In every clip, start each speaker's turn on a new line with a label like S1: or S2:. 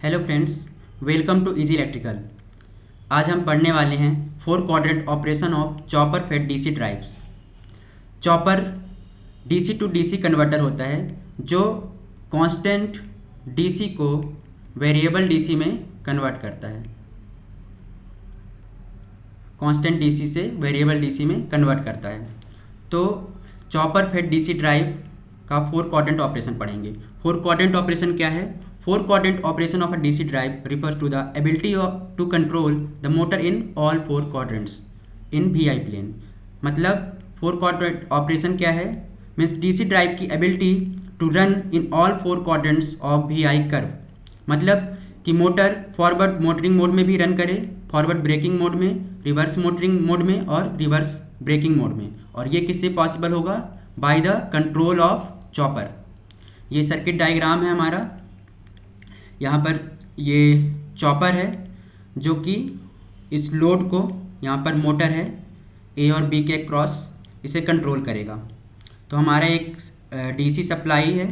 S1: Hello friends, welcome to easy electrical. आज हम पढ़ने वाले हैं 4 quadrant operation of chopper fed DC drives. Chopper DC to DC converter होता है जो कांस्टेंट डीसी को वेरिएबल डीसी में कन्वर्ट करता है। कांस्टेंट डीसी से वेरिएबल डीसी में कन्वर्ट करता है। तो चॉपर फेड डीसी ड्राइव का 4 क्वाड्रेंट ऑपरेशन पढ़ेंगे। 4 क्वाड्रेंट ऑपरेशन क्या है? 4 quadrant operation of a DC drive refers to the ability to control the motor in all 4 quadrants in VI plane। मतलब 4 quadrant operation क्या है? मीन्स डीसी ड्राइव की ability to run in all 4 quadrants of VI curve. मतलब कि motor forward motoring mode में भी run करे, forward breaking mode में, रिवर्स मोटरिंग मोड में और रिवर्स ब्रेकिंग मोड में। और ये किससे पॉसिबल होगा? By the control of chopper. ये सर्किट डायग्राम है हमारा। यहाँ पर ये चॉपर है जो कि इस लोड को, यहाँ पर मोटर है ए और बी के क्रॉस, इसे कंट्रोल करेगा। तो हमारा एक डीसी सप्लाई है।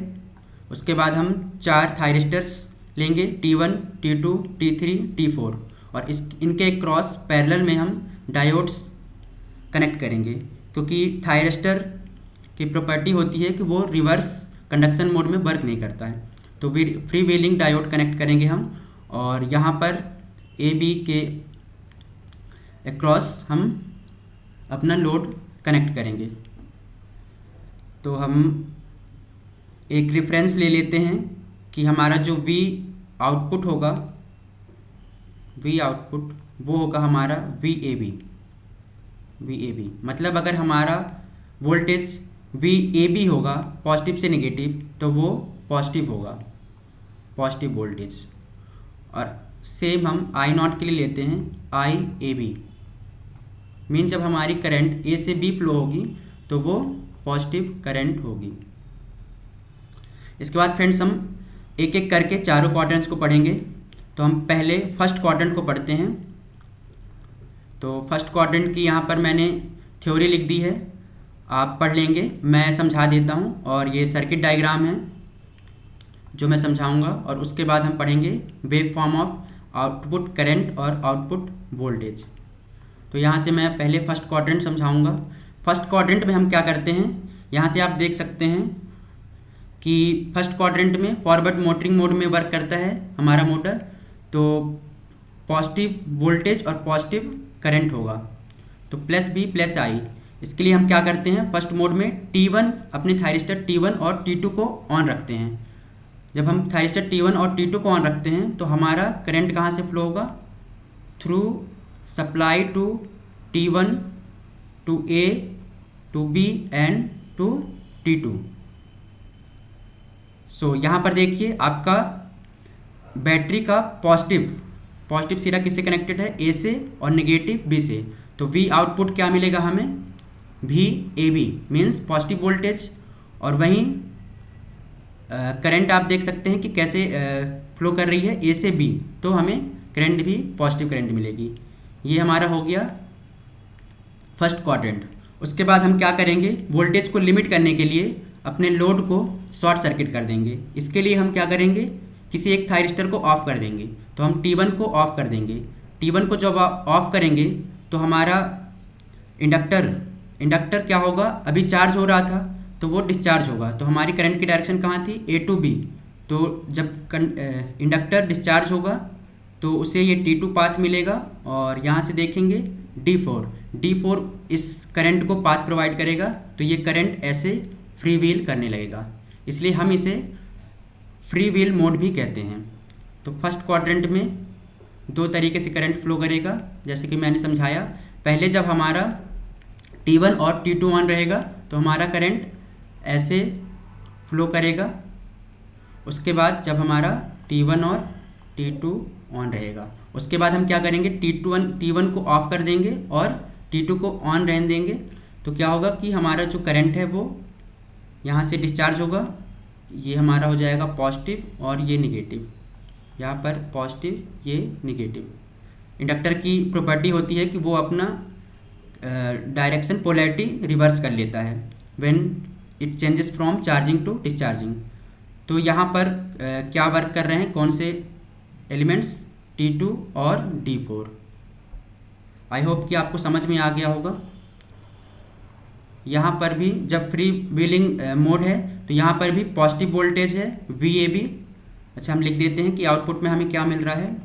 S1: उसके बाद हम 4 थायरिस्टर्स लेंगे, T1, T2, T3, T4, और इनके क्रॉस पैरेलल में हम डायोड्स कनेक्ट करेंगे, क्योंकि थायरिस्टर की प्रॉपर्टी होती है कि वो रिवर्स कंडक्शन मोड में वर्क नहीं करता है। तो फ्री व्हीलिंग डायोड कनेक्ट करेंगे हम, और यहाँ पर ए बी के अक्रॉस हम अपना लोड कनेक्ट करेंगे। तो हम एक रेफरेंस ले लेते हैं कि हमारा जो वी आउटपुट होगा, वी आउटपुट वो होगा हमारा वी ए बी। मतलब अगर हमारा वोल्टेज वी ए बी होगा पॉजिटिव से नेगेटिव, तो वो पॉजिटिव होगा, पॉजिटिव वोल्टेज। और सेम हम आई नॉट के लिए लेते हैं आई ए बी। मीन जब हमारी करंट ए से बी फ्लो होगी तो वो पॉजिटिव करंट होगी। इसके बाद फ्रेंड्स हम एक एक करके चारों क्वाड्रेंट्स को पढ़ेंगे। तो हम पहले फर्स्ट क्वाड्रेंट को पढ़ते हैं। तो फर्स्ट क्वाड्रेंट की यहाँ पर मैंने थ्योरी लिख दी है, आप पढ़ लेंगे, मैं समझा देता हूँ। और ये सर्किट डायग्राम है जो मैं समझाऊंगा, और उसके बाद हम पढ़ेंगे wave form of output current और आउटपुट वोल्टेज। तो यहाँ से मैं पहले फर्स्ट क्वाड्रेंट समझाऊंगा। फर्स्ट क्वाड्रेंट में हम क्या करते हैं, यहाँ से आप देख सकते हैं कि फर्स्ट क्वाड्रेंट में फॉरवर्ड मोटरिंग मोड में वर्क करता है हमारा मोटर। तो पॉजिटिव वोल्टेज और पॉजिटिव करंट होगा, तो प्लस बी प्लस आई। इसके लिए हम क्या करते हैं, फर्स्ट मोड में T1 अपने थायरिस्टर T1 और T2 को ऑन रखते हैं। जब हम थायरिस्टर T1 और T2 को ऑन रखते हैं तो हमारा करंट कहाँ से फ्लो होगा? Through supply to T1 to A to B and to T2। So यहाँ पर देखिए आपका बैटरी का पॉजिटिव सिरा किससे कनेक्टेड है? A से, और नेगेटिव B से। तो V आउटपुट क्या मिलेगा हमें? V A B means positive voltage. और वहीं करंट आप देख सकते हैं कि कैसे फ्लो कर रही है A से B, तो हमें करंट भी पॉजिटिव करंट मिलेगी। ये हमारा हो गया फर्स्ट क्वाड्रेंट। उसके बाद हम क्या करेंगे, वोल्टेज को लिमिट करने के लिए अपने लोड को शॉर्ट सर्किट कर देंगे। इसके लिए हम क्या करेंगे, किसी एक थायरिस्टर को ऑफ कर देंगे। तो हम T1 को ऑफ कर देंगे। T1 को जब ऑफ करेंगे तो हमारा इंडक्टर क्या होगा, अभी चार्ज हो रहा था तो वो डिस्चार्ज होगा। तो हमारी करंट की डायरेक्शन कहाँ थी? A to B। तो जब इंडक्टर डिस्चार्ज होगा तो उसे ये T2 पाथ मिलेगा, और यहाँ से देखेंगे D4 इस करंट को पाथ प्रोवाइड करेगा। तो ये करंट ऐसे फ्री व्हील करने लगेगा, इसलिए हम इसे फ्री व्हील मोड भी कहते हैं। तो फर्स्ट क्वाड्रेंट में 2 तरीके से करंट फ्लो करेगा, जैसे कि मैंने समझाया। पहले जब हमारा T1 और T2 ऑन रहेगा तो हमारा करंट ऐसे फ्लो करेगा। उसके बाद जब हमारा T1 और T2 ऑन रहेगा, उसके बाद हम क्या करेंगे, T1 को ऑफ कर देंगे और T2 को ऑन रहने देंगे। तो क्या होगा कि हमारा जो करंट है वो यहाँ से डिस्चार्ज होगा। ये हमारा हो जाएगा पॉजिटिव और ये निगेटिव, यहाँ पर पॉजिटिव, ये निगेटिव। इंडक्टर की प्रॉपर्टी होती है कि वो अपना डायरेक्शन पोलैरिटी रिवर्स कर लेता है when it changes from charging to discharging. तो यहाँ पर क्या वर्क कर रहे हैं, कौन से एलिमेंट्स T2 और D4। आई होप कि आपको समझ में आ गया होगा। यहाँ पर भी जब फ्री व्हीलिंग मोड है तो यहाँ पर भी पॉजिटिव वोल्टेज है VAB। अच्छा, हम लिख देते हैं कि आउटपुट में हमें क्या मिल रहा है।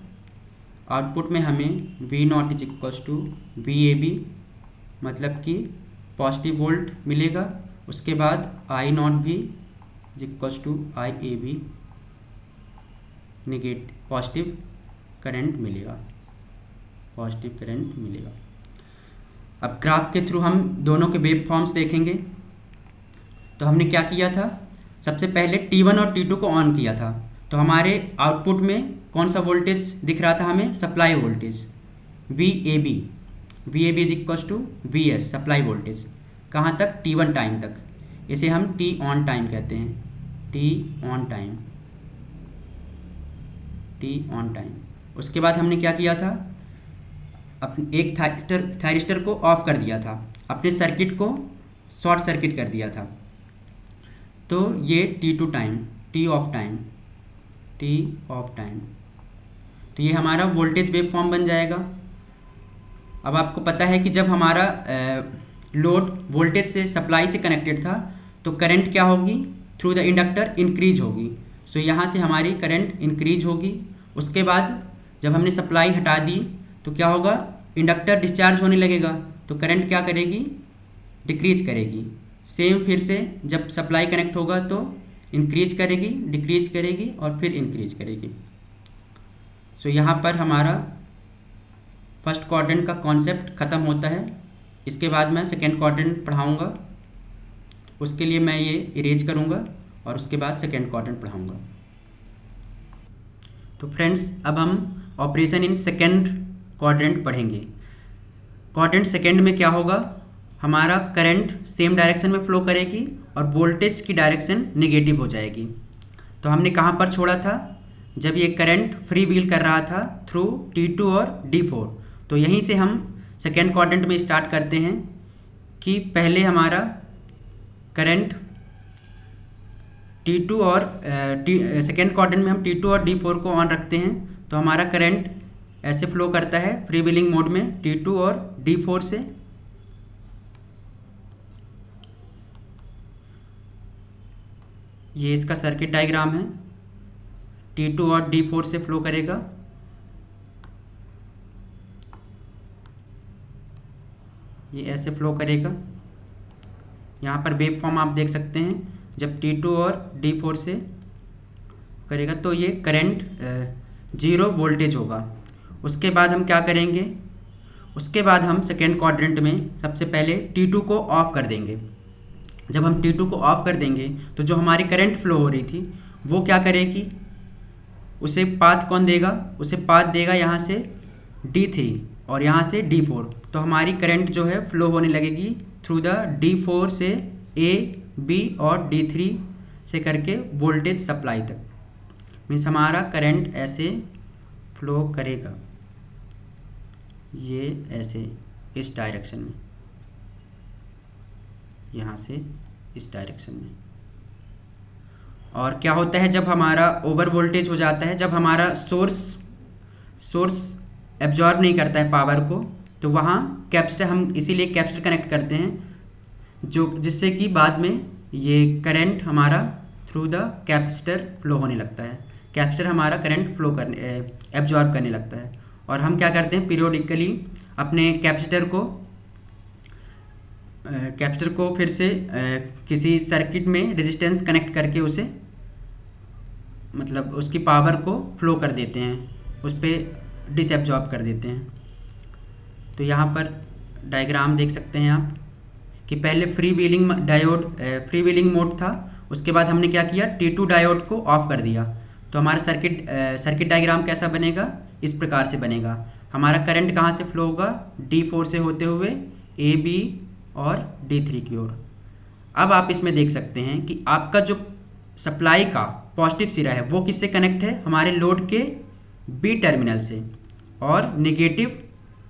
S1: आउटपुट में हमें V0 is equals to VAB, मतलब कि पॉजिटिव वोल्ट मिलेगा। उसके बाद I0 भी is equals to IAB, negative positive current मिलेगा, पॉजिटिव करंट मिलेगा। अब ग्राफ के थ्रू हम दोनों के वेव फॉर्म्स देखेंगे। तो हमने क्या किया था, सबसे पहले T1 और T2 को ऑन किया था, तो हमारे आउटपुट में कौन सा वोल्टेज दिख रहा था हमें, supply voltage VAB। VAB is equals to VS, supply voltage. कहाँ तक, T1 टाइम तक। इसे हम T ऑन टाइम कहते हैं, T on time, T on time. उसके बाद हमने क्या किया था, अपने एक थायरिस्टर को ऑफ कर दिया था, अपने सर्किट को शॉर्ट सर्किट कर दिया था। तो ये T2 time, T of time, T of time. तो ये हमारा वोल्टेज वेव फॉर्म बन जाएगा। अब आपको पता है कि जब हमारा लोड वोल्टेज से सप्लाई से कनेक्टेड था तो करंट क्या होगी, थ्रू द इंडक्टर इंक्रीज होगी। सो यहाँ से हमारी करंट इंक्रीज होगी। उसके बाद जब हमने सप्लाई हटा दी तो क्या होगा, इंडक्टर डिस्चार्ज होने लगेगा, तो करंट क्या करेगी, डिक्रीज करेगी। सेम फिर से जब सप्लाई कनेक्ट होगा तो इंक्रीज करेगी, डिक्रीज करेगी और फिर इंक्रीज करेगी। सो यहाँ पर हमारा फर्स्ट क्वाड्रेंट का कॉन्सेप्ट ख़त्म होता है। इसके बाद मैं सेकेंड क्वाड्रेंट पढ़ाऊँगा, उसके लिए मैं ये इरेज करूँगा और उसके बाद सेकेंड क्वाड्रेंट पढ़ाऊँगा। तो फ्रेंड्स, अब हम ऑपरेशन इन सेकेंड क्वाड्रेंट पढ़ेंगे। क्वाड्रेंट सेकेंड में क्या होगा, हमारा करंट सेम डायरेक्शन में फ्लो करेगी और वोल्टेज की डायरेक्शन नेगेटिव हो जाएगी। तो हमने कहाँ पर छोड़ा था, जब ये करंट फ्री व्हील कर रहा था थ्रू T2 और D4। तो यहीं से हम सेकेंड क्वाड्रेंट में स्टार्ट करते हैं कि पहले हमारा करंट T2 और सेकेंड क्वाड्रेंट में हम T2 और D4 को ऑन रखते हैं। तो हमारा करंट ऐसे फ्लो करता है फ्री व्हीलिंग मोड में T2 और D4 से। ये इसका सर्किट डायग्राम है, T2 और D4 से फ्लो करेगा। ये ऐसे फ्लो करेगा। यहाँ पर वेव फॉर्म आप देख सकते हैं, जब T2 और D4 से करेगा तो ये करंट 0 वोल्टेज होगा। उसके बाद हम क्या करेंगे, उसके बाद हम सेकेंड क्वाड्रेंट में सबसे पहले T2 को ऑफ कर देंगे। जब हम T2 को ऑफ कर देंगे तो जो हमारी करंट फ्लो हो रही थी वो क्या करेगी, उसे पाथ कौन देगा, उसे पाथ देगा यहाँ से D3 और यहाँ से D4। तो हमारी करंट जो है फ्लो होने लगेगी थ्रू द D4 से A, B और D3 से करके वोल्टेज सप्लाई तक। मीन्स हमारा करंट ऐसे फ्लो करेगा, ये ऐसे इस डायरेक्शन में, यहाँ से इस डायरेक्शन में। और क्या होता है जब हमारा ओवर वोल्टेज हो जाता है, जब हमारा सोर्स एब्जॉर्ब नहीं करता है पावर को, तो वहाँ कैपेसिटर, हम इसीलिए कैपेसिटर कनेक्ट करते हैं, जो जिससे कि बाद में ये करंट हमारा थ्रू द कैपेसिटर फ्लो होने लगता है। कैपेसिटर हमारा करंट फ्लो करने एब्जॉर्ब करने लगता है। और हम क्या करते हैं, पीरियोडिकली अपने कैपेसिटर को फिर से किसी सर्किट में रेजिस्टेंस कनेक्ट करके उसे, मतलब उसकी पावर को फ्लो कर देते हैं, उस पर डिसएब्जॉर्ब कर देते हैं। तो यहाँ पर डायग्राम देख सकते हैं आप कि पहले फ्री व्हीलिंग मोड था, उसके बाद हमने क्या किया, T2 डायोड को ऑफ कर दिया। तो हमारा सर्किट डायग्राम कैसा बनेगा, इस प्रकार से बनेगा। हमारा करंट कहाँ से फ्लो होगा, D4 से होते हुए AB और D3 की ओर। अब आप इसमें देख सकते हैं कि आपका जो सप्लाई का पॉजिटिव सिरा है वो किससे कनेक्ट है, हमारे लोड के B टर्मिनल से और नेगेटिव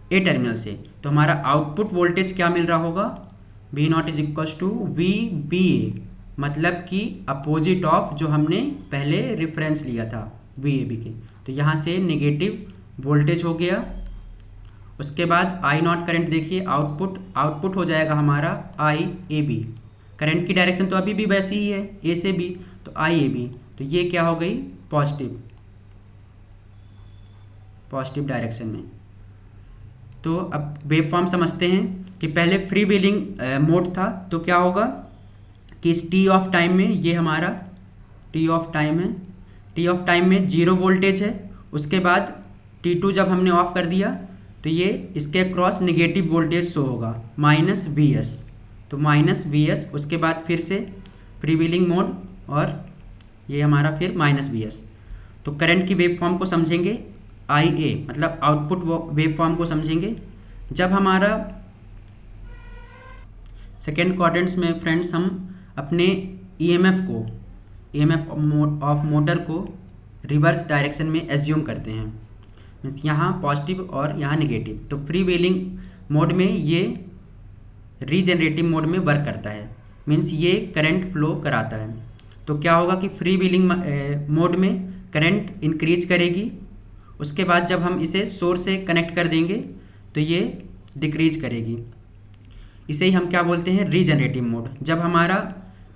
S1: A टर्मिनल से। तो हमारा आउटपुट वोल्टेज क्या मिल रहा होगा, V0 is equals to VBA, मतलब कि अपोजिट ऑफ जो हमने पहले रेफरेंस लिया था VAB के। तो यहाँ से नेगेटिव वोल्टेज हो गया। उसके बाद आई नॉट करंट देखिए, आउटपुट हो जाएगा हमारा आई ए बी। करंट की डायरेक्शन तो अभी भी वैसी ही है, ए से बी, तो आई ए बी, तो ये क्या हो गई, पॉजिटिव डायरेक्शन में। तो अब वेव फॉर्म समझते हैं कि पहले फ्री व्हीलिंग मोड था, तो क्या होगा कि इस टी ऑफ टाइम में, ये हमारा टी ऑफ टाइम है, टी ऑफ टाइम में 0 वोल्टेज है। उसके बाद T2 जब हमने ऑफ कर दिया तो ये इसके अक्रॉस नेगेटिव वोल्टेज शो होगा -Vs, तो -Vs। उसके बाद फिर से फ्री व्हीलिंग मोड और ये हमारा फिर -Vs। तो करंट की वेव फॉर्म को समझेंगे IA, मतलब आउटपुट वेव फॉर्म को समझेंगे जब हमारा सेकेंड क्वाड्रेंट्स में फ्रेंड्स हम अपने EMF ऑफ मोटर को रिवर्स डायरेक्शन में एज्यूम करते हैं, मीन्स यहाँ पॉजिटिव और यहाँ नेगेटिव। तो फ्री व्हीलिंग मोड में ये रीजनरेटिव मोड में वर्क करता है, मीन्स ये करंट फ्लो कराता है। तो क्या होगा कि फ्री व्हीलिंग मोड में करंट इंक्रीज करेगी, उसके बाद जब हम इसे सोर्स से कनेक्ट कर देंगे तो ये डिक्रीज करेगी। इसे ही हम क्या बोलते हैं, रीजनरेटिव मोड। जब हमारा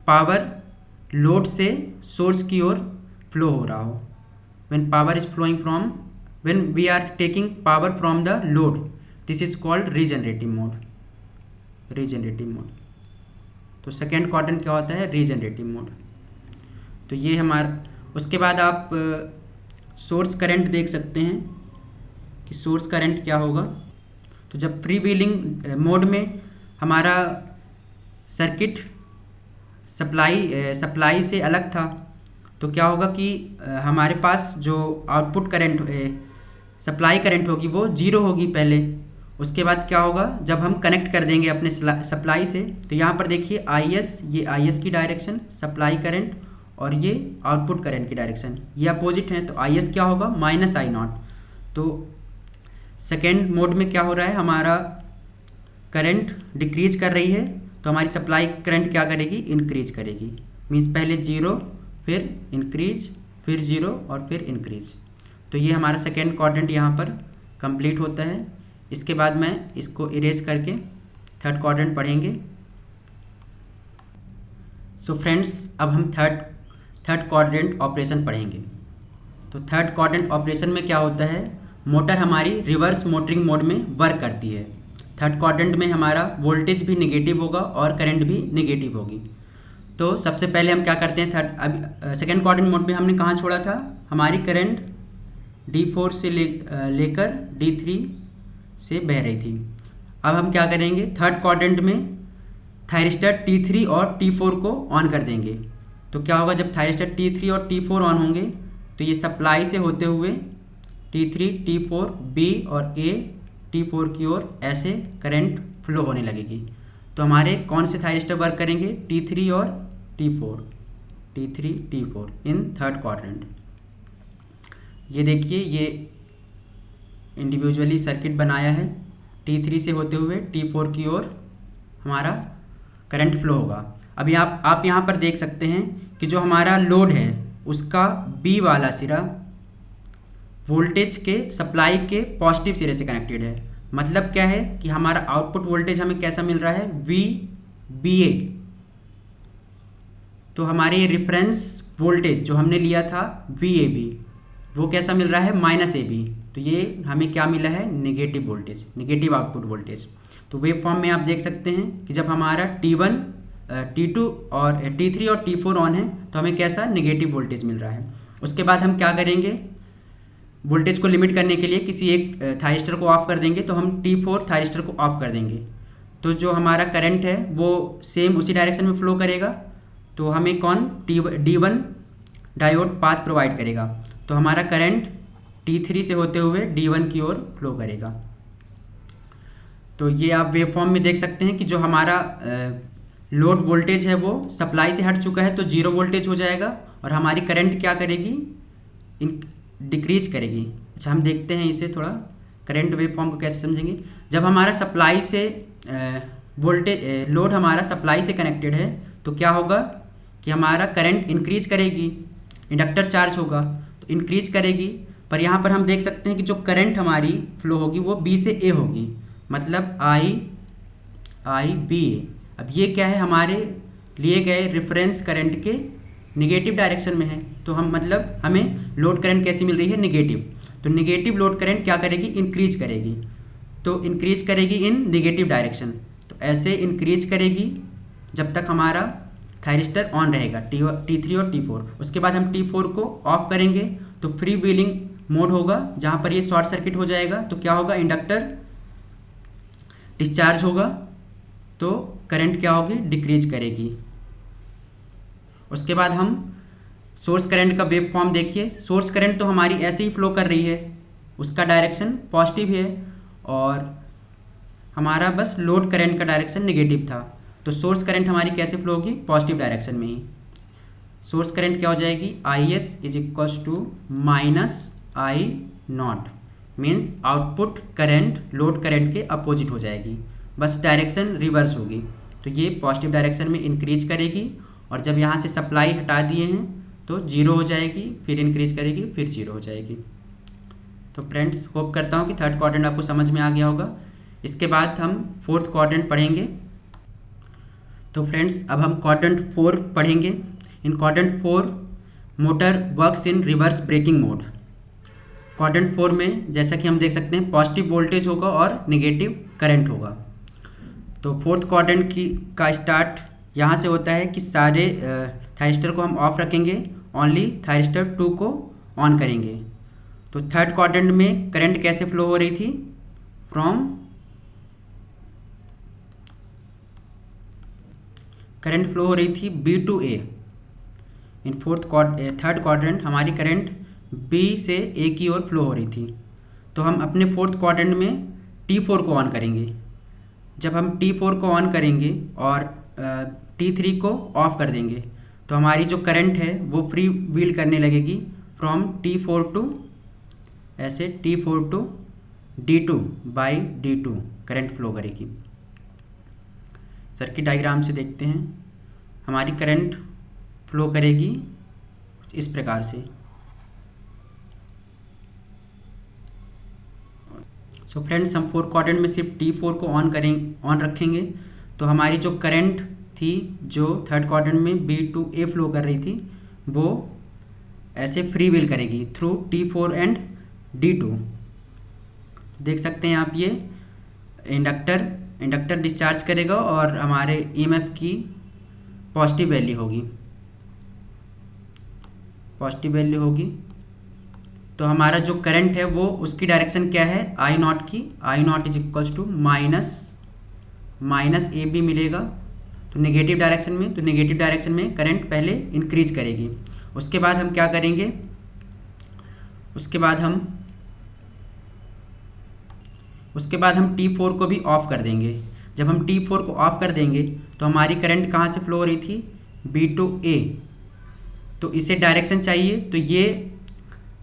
S1: पावर लोड से सोर्स की ओर फ्लो हो रहा हो, when we are taking power from the load, this is called regenerative mode। तो सेकेंड क्वाड्रेंट क्या होता है, रीजनरेटिव मोड। तो ये हमारा, उसके बाद आप सोर्स करंट देख सकते हैं कि सोर्स करंट क्या होगा। तो जब फ्री व्हीलिंग मोड में हमारा सर्किट सप्लाई से अलग था, तो क्या होगा कि हमारे पास जो आउटपुट करंट सप्लाई करंट होगी वो 0 होगी पहले। उसके बाद क्या होगा, जब हम कनेक्ट कर देंगे अपने सप्लाई से, तो यहाँ पर देखिए IS, ये IS की डायरेक्शन सप्लाई करंट, और ये आउटपुट करंट की डायरेक्शन, ये अपोजिट है। तो IS क्या होगा, -I0। तो सेकेंड मोड में क्या हो रहा है, हमारा करंट डिक्रीज कर रही है, तो हमारी सप्लाई करंट क्या करेगी, इंक्रीज करेगी। मीन्स पहले 0, फिर इंक्रीज, फिर 0 और फिर इंक्रीज। तो ये हमारा सेकेंड क्वाड्रेंट यहाँ पर कंप्लीट होता है। इसके बाद मैं इसको इरेज करके थर्ड क्वाड्रेंट पढ़ेंगे। सो फ्रेंड्स, अब हम थर्ड क्वाड्रेंट ऑपरेशन पढ़ेंगे। तो थर्ड क्वाड्रेंट ऑपरेशन में क्या होता है, मोटर हमारी रिवर्स मोटरिंग मोड में वर्क करती है। थर्ड क्वाड्रेंट में हमारा वोल्टेज भी नेगेटिव होगा और करंट भी नेगेटिव होगी। तो सबसे पहले हम क्या करते हैं, सेकेंड क्वाड्रेंट मोड में हमने कहाँ छोड़ा था, हमारी करंट D4 से लेकर D3 से बह रही थी। अब हम क्या करेंगे, थर्ड क्वाड्रेंट में थायरिस्टर T3 और T4 को ऑन कर देंगे। तो क्या होगा, जब थायरिस्टर T3 और T4 ऑन होंगे तो ये सप्लाई से होते हुए T3, T4, B और A T4 की ओर ऐसे करंट फ्लो होने लगेगी। तो हमारे कौन से थायरिस्टर वर्क करेंगे, T3 और T4 इन थर्ड क्वाड्रेंट। ये देखिए, ये इंडिविजुअली सर्किट बनाया है, T3 से होते हुए T4 की ओर हमारा करंट फ्लो होगा। अभी आप यहाँ पर देख सकते हैं कि जो हमारा लोड है उसका B वाला सिरा वोल्टेज के सप्लाई के पॉजिटिव सिरे से कनेक्टेड है। मतलब क्या है कि हमारा आउटपुट वोल्टेज हमें कैसा मिल रहा है, VBA। तो हमारे ये रेफरेंस वोल्टेज जो हमने लिया था VAB, वो कैसा मिल रहा है, -AB। तो ये हमें क्या मिला है, negative voltage, negative output voltage. तो वेव फॉर्म में आप देख सकते हैं कि जब हमारा T1, T2 और T3 और T4 ऑन है तो हमें कैसा नेगेटिव वोल्टेज मिल रहा है। उसके बाद हम क्या करेंगे, वोल्टेज को लिमिट करने के लिए किसी एक थायरिस्टर को ऑफ कर देंगे। तो हम T4 थायरिस्टर को ऑफ कर देंगे, तो जो हमारा करंट है वो सेम उसी डायरेक्शन में फ्लो करेगा। तो हमें कौन, D1 डायोड पाथ प्रोवाइड करेगा। तो हमारा करंट T3 से होते हुए D1 की ओर फ्लो करेगा। तो ये आप वेव फॉर्म में देख सकते हैं कि जो हमारा लोड वोल्टेज है वो सप्लाई से हट चुका है, तो 0 वोल्टेज हो जाएगा और हमारी करंट क्या करेगी, डिक्रीज करेगी। अच्छा, हम देखते हैं इसे थोड़ा, करंट वेव फॉर्म को कैसे समझेंगे। जब हमारा सप्लाई से वोल्टेज लोड हमारा सप्लाई से कनेक्टेड है तो क्या होगा कि हमारा करंट इंक्रीज करेगी, इंडक्टर चार्ज होगा तो इंक्रीज करेगी। पर यहाँ पर हम देख सकते हैं कि जो करंट हमारी फ्लो होगी वो बी से ए होगी, मतलब आई बी ए। अब ये क्या है, हमारे लिए गए रेफरेंस करंट के निगेटिव डायरेक्शन में है। तो हम मतलब हमें लोड करंट कैसी मिल रही है, निगेटिव। तो निगेटिव लोड करंट क्या करेगी, इंक्रीज करेगी। तो इंक्रीज करेगी इन निगेटिव डायरेक्शन। तो ऐसे इंक्रीज करेगी जब तक हमारा थायरिस्टर ऑन रहेगा, T3 और T4। उसके बाद हम T4 को ऑफ करेंगे तो फ्री व्हीलिंग मोड होगा, जहाँ पर ये शॉर्ट सर्किट हो जाएगा। तो क्या होगा, इंडक्टर डिस्चार्ज होगा, तो करंट क्या होगी, डिक्रीज करेगी। उसके बाद हम सोर्स करंट का वेव फॉर्म देखिए। सोर्स करंट तो हमारी ऐसे ही फ्लो कर रही है, उसका डायरेक्शन पॉजिटिव है, और हमारा बस लोड करंट का डायरेक्शन नेगेटिव था। तो सोर्स करंट हमारी कैसे फ्लो होगी, पॉजिटिव डायरेक्शन में ही। सोर्स करंट क्या हो जाएगी, IS is equals to minus I0, means output current load current के अपोजिट हो जाएगी, बस डायरेक्शन रिवर्स होगी। तो ये पॉजिटिव डायरेक्शन में इंक्रीज करेगी, और जब यहाँ से सप्लाई हटा दिए हैं तो जीरो हो जाएगी, फिर इंक्रीज करेगी, फिर जीरो हो जाएगी। तो फ्रेंड्स, होप करता हूँ कि थर्ड क्वाड्रेंट आपको समझ में आ गया होगा। इसके बाद हम फोर्थ क्वाड्रेंट पढ़ेंगे। तो फ्रेंड्स, अब हम क्वाड्रेंट 4 पढ़ेंगे। In quadrant 4 motor works in reverse braking mode. Quadrant 4 में जैसा कि हम देख सकते हैं पॉजिटिव वोल्टेज होगा और नेगेटिव करंट होगा। तो फोर्थ क्वाड्रेंट का स्टार्ट यहाँ से होता है कि सारे थायरिस्टर को हम ऑफ रखेंगे, ओनली थायरिस्टर 2 को ऑन करेंगे। तो थर्ड क्वाड्रेंट में करंट कैसे फ्लो हो रही थी, करंट फ्लो हो रही थी B to A। In third quadrant हमारी करंट B से A की ओर फ्लो हो रही थी। तो हम अपने फोर्थ क्वाड्रेंट में T4 को ऑन करेंगे। जब हम T4 को ऑन करेंगे और T3 को ऑफ कर देंगे, तो हमारी जो करंट है वो फ्री व्हील करने लगेगी from T4 to D2 by D2 current flow करेगी। सर्किट डायग्राम से देखते हैं, हमारी करंट फ्लो करेगी इस प्रकार से। सो फ्रेंड्स, हम फोर्थ क्वाड्रेंट में सिर्फ T4 को ऑन रखेंगे, तो हमारी जो करंट थी जो थर्ड क्वाड्रेंट में B टू A फ्लो कर रही थी, वो ऐसे फ्री व्हील करेगी थ्रू T4 एंड D2। देख सकते हैं आप, ये इंडक्टर डिस्चार्ज करेगा और हमारे EMF की पॉजिटिव वैल्यू होगी। तो हमारा जो करंट है वो उसकी डायरेक्शन क्या है, I0 की। I0 is equals to minus AB मिलेगा, तो नेगेटिव डायरेक्शन में करंट पहले इंक्रीज करेगी। उसके बाद हम क्या करेंगे, उसके बाद हम T4 को भी ऑफ कर देंगे। जब हम T4 को ऑफ कर देंगे तो हमारी करंट कहाँ से फ्लो हो रही थी, B टू A। तो इसे डायरेक्शन चाहिए, तो ये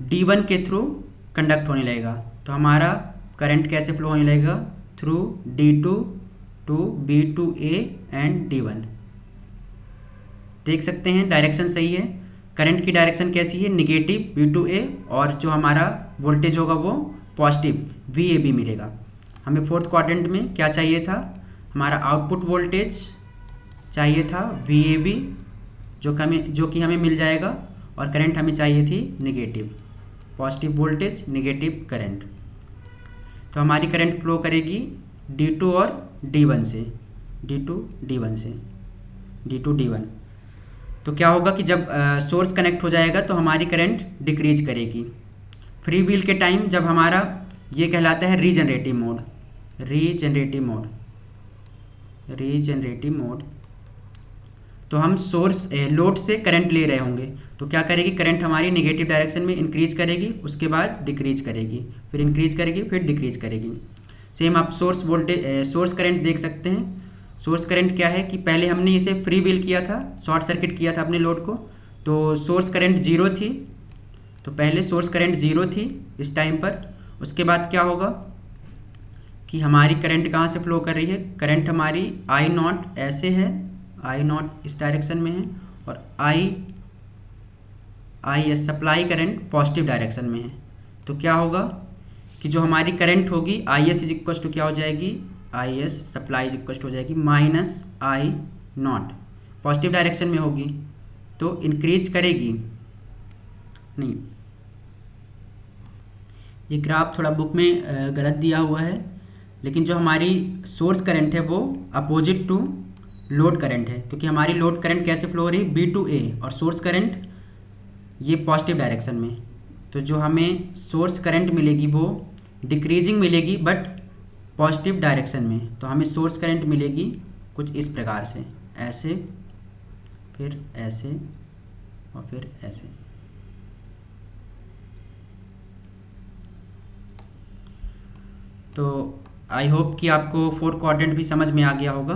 S1: D1 के थ्रू कंडक्ट होने लगेगा। तो हमारा करंट कैसे फ्लो होने लगेगा, through D2 to B to A and D1। देख सकते हैं डायरेक्शन सही है। करंट की डायरेक्शन कैसी है, निगेटिव B टू A, और जो हमारा वोल्टेज होगा वो पॉजिटिव VAB मिलेगा। हमें फोर्थ क्वाड्रेंट में क्या चाहिए था, हमारा आउटपुट वोल्टेज चाहिए था VAB, जो कि हमें मिल जाएगा, और करंट हमें चाहिए थी negative, positive voltage negative current. तो हमारी करंट फ्लो करेगी D2 और D1 से, D2 D1। तो क्या होगा कि जब सोर्स कनेक्ट हो जाएगा तो हमारी करंट डिक्रीज करेगी। फ्री व्हील के टाइम जब हमारा ये कहलाता है रीजनरेटिव मोड, तो हम लोड से करंट ले रहे होंगे, तो क्या करेगी, करंट हमारी नेगेटिव डायरेक्शन में इंक्रीज करेगी, उसके बाद डिक्रीज करेगी, फिर इंक्रीज करेगी, फिर डिक्रीज करेगी। सेम आप सोर्स करंट देख सकते हैं। सोर्स करंट क्या है कि पहले हमने इसे फ्री व्हील किया था, शॉर्ट सर्किट किया था अपने लोड को, तो सोर्स करंट 0 थी। तो पहले सोर्स करंट 0 थी इस टाइम पर। उसके बाद क्या होगा कि हमारी करंट कहाँ से फ्लो कर रही है, करंट हमारी I0 ऐसे है, I0 इस डायरेक्शन में है, और I supply current positive direction में है। तो क्या होगा कि जो हमारी करंट होगी I S is equal to क्या हो जाएगी, I S supply is equal to हो जाएगी minus I naught, positive direction में होगी तो इंक्रीज करेगी नहीं। ये ग्राफ थोड़ा बुक में गलत दिया हुआ है, लेकिन जो हमारी सोर्स करंट है वो अपोजिट टू लोड करंट है, क्योंकि हमारी लोड करंट कैसे फ्लो हो रही है, बी टू ए, और सोर्स करंट ये पॉजिटिव डायरेक्शन में। तो जो हमें सोर्स करंट मिलेगी वो डिक्रीजिंग मिलेगी बट पॉजिटिव डायरेक्शन में। तो हमें सोर्स करंट मिलेगी कुछ इस प्रकार से, ऐसे, फिर ऐसे और फिर ऐसे। तो आई होप कि आपको फोर्थ क्वाड्रेंट भी समझ में आ गया होगा।